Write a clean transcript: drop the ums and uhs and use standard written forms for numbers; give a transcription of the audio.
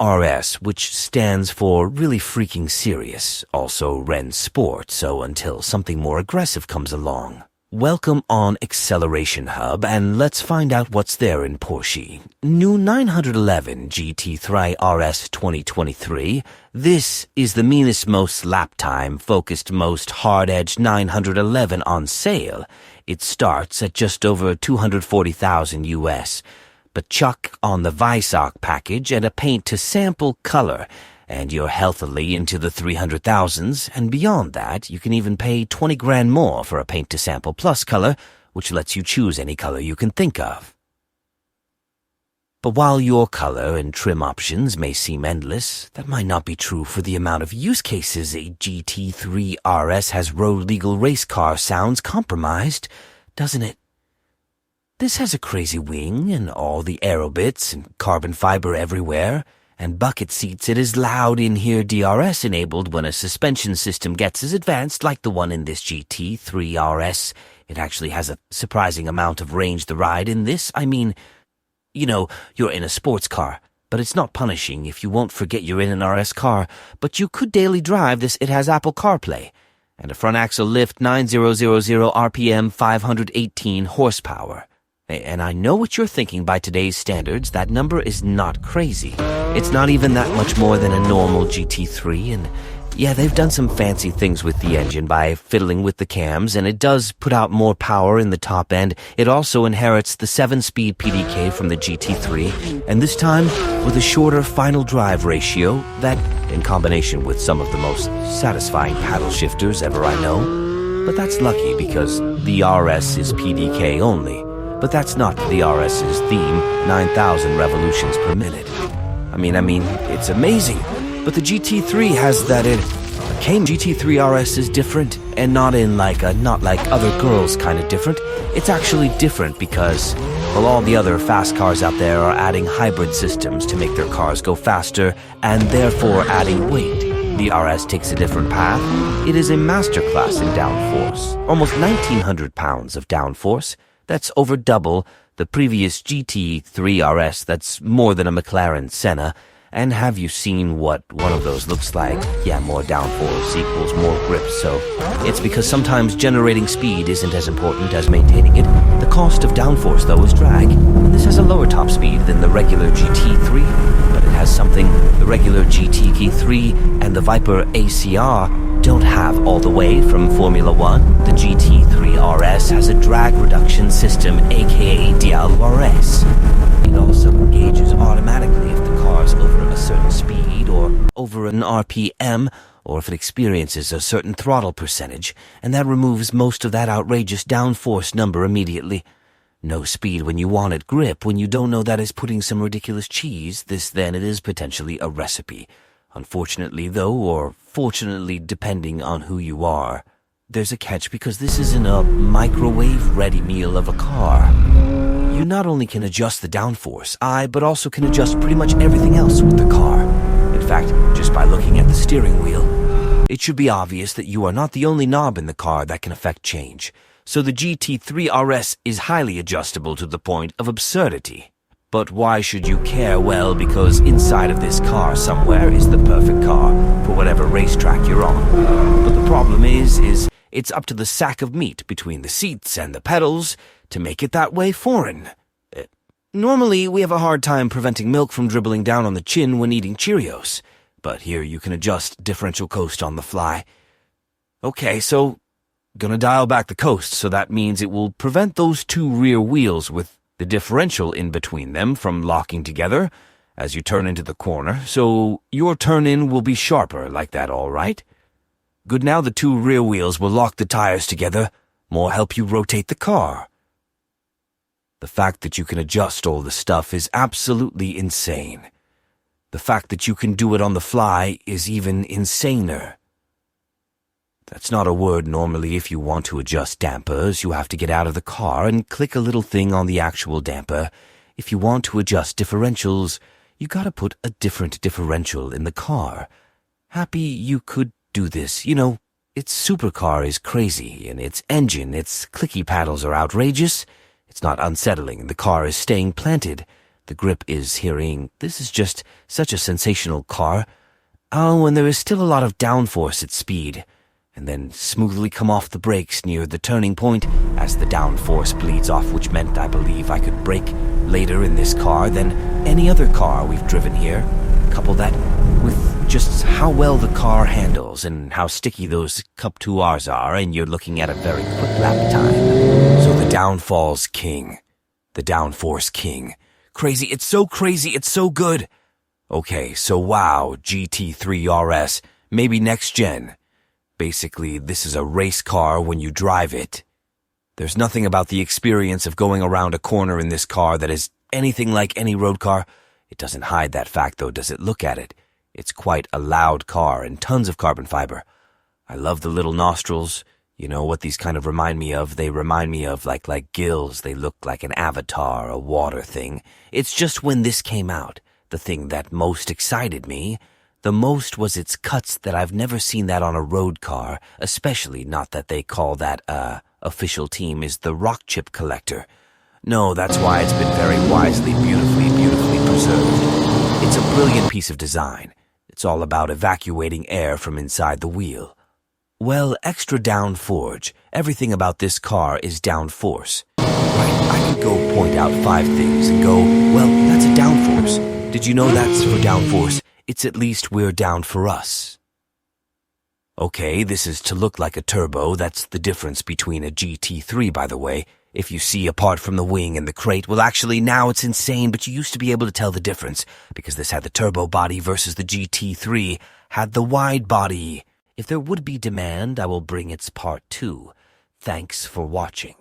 RS, which stands for really freaking serious, also Ren Sport, so until something more aggressive comes along. Welcome on Acceleration Hub, and let's find out what's there in Porsche. New 911 GT3 RS 2023. This is the meanest, most lap time, focused, most hard-edged 911 on sale. It starts at just over $240,000 US. But chuck on the Visoc package and a paint to sample color, and you're healthily into the 300,000s, and beyond that, you can even pay 20 grand more for a paint to sample plus color, which lets you choose any color you can think of. But while your color and trim options may seem endless, that might not be true for the amount of use cases a GT3 RS has road-legal race car sounds compromised, doesn't it? This has a crazy wing and all the aero bits and carbon fiber everywhere, and bucket seats. It is loud in-here DRS enabled when a suspension system gets as advanced like the one in this GT3 RS. It actually has a surprising amount of range the ride in this. I mean, you know, you're in a sports car, but it's not punishing if you won't forget you're in an RS car, but you could daily drive this. It has Apple CarPlay and a front axle lift 9000 RPM 518 horsepower. And I know what you're thinking. By today's standards, that number is not crazy. It's not even that much more than a normal GT3, and yeah, they've done some fancy things with the engine by fiddling with the cams, and it does put out more power in the top end. It also inherits the 7-speed PDK from the GT3, and this time with a shorter final drive ratio that, in combination with some of the most satisfying paddle shifters ever I know. But that's lucky because the RS is PDK only. But that's not the RS's theme, 9,000 revolutions per minute. I mean, it's amazing. But the GT3 has that GT3 RS is different, and not like other girls kind of different. It's actually different because, well, all the other fast cars out there are adding hybrid systems to make their cars go faster, and therefore adding weight. The RS takes a different path. It is a masterclass in downforce. Almost 1,900 pounds of downforce. That's over double the previous GT3 RS. That's more than a McLaren Senna. And have you seen what one of those looks like? Yeah, more downforce equals more grip, so it's because sometimes generating speed isn't as important as maintaining it. The cost of downforce, though, is drag. And this has a lower top speed than the regular GT3, but it has something the regular GT3 and the Viper ACR don't have all the way from Formula One. The GT3 RS has a drag reduction system, aka DLRS. It also engages automatically if the car's over a certain speed or over an RPM, or if it experiences a certain throttle percentage, and that removes most of that outrageous downforce number immediately. No speed when you want it, grip when you don't know that is putting some ridiculous cheese. This then it is potentially a recipe. Unfortunately, though, or fortunately, depending on who you are, there's a catch because this isn't a microwave-ready meal of a car. You not only can adjust the downforce, but also can adjust pretty much everything else with the car. In fact, just by looking at the steering wheel, it should be obvious that you are not the only knob in the car that can affect change. So the GT3 RS is highly adjustable to the point of absurdity. But why should you care? Well, because inside of this car somewhere is the perfect car for whatever racetrack you're on. But the problem is it's up to the sack of meat between the seats and the pedals to make it that way foreign. Normally, we have a hard time preventing milk from dribbling down on the chin when eating Cheerios. But here you can adjust differential coast on the fly. Okay, so gonna dial back the coast, so that means it will prevent those two rear wheels with the differential in between them from locking together as you turn into the corner, so your turn-in will be sharper like that, all right? Good, now the two rear wheels will lock the tires together, more help you rotate the car. The fact that you can adjust all the stuff is absolutely insane. The fact that you can do it on the fly is even insaner. That's not a word normally. If you want to adjust dampers, you have to get out of the car and click a little thing on the actual damper. If you want to adjust differentials, you gotta put a different differential in the car. Happy you could do this. You know, its supercar is crazy, and its engine, its clicky paddles are outrageous. It's not unsettling, the car is staying planted. The grip is hearing, this is just such a sensational car. Oh, and there is still a lot of downforce at speed. And then smoothly come off the brakes near the turning point as the downforce bleeds off, which meant I believe I could brake later in this car than any other car we've driven here. Couple that with just how well the car handles and how sticky those Cup 2Rs are, and you're looking at a very quick lap time. So the downfall's king. The downforce king. Crazy, it's so crazy, it's so good. Okay, so wow, GT3 RS, maybe next gen. Basically, this is a race car when you drive it. There's nothing about the experience of going around a corner in this car that is anything like any road car. It doesn't hide that fact, though, does it? Look at it. It's quite a loud car and tons of carbon fiber. I love the little nostrils. You know what these kind of remind me of? They remind me of like gills. They look like an avatar, a water thing. It's just when this came out, the thing that most excited me, the most was its cuts that I've never seen that on a road car, especially not that they call that, official team is the rock chip collector. No, that's why it's been very wisely, beautifully preserved. It's a brilliant piece of design. It's all about evacuating air from inside the wheel. Well, extra down forge. Everything about this car is down force. Right, I could go point out 5 things and go, well, that's a downforce. Did you know that's for downforce? It's at least we're down for us. Okay, this is to look like a turbo. That's the difference between a GT3, by the way. If you see apart from the wing and the crate, well, actually, now it's insane, but you used to be able to tell the difference because this had the turbo body versus the GT3 had the wide body. If there would be demand, I will bring its part 2. Thanks for watching.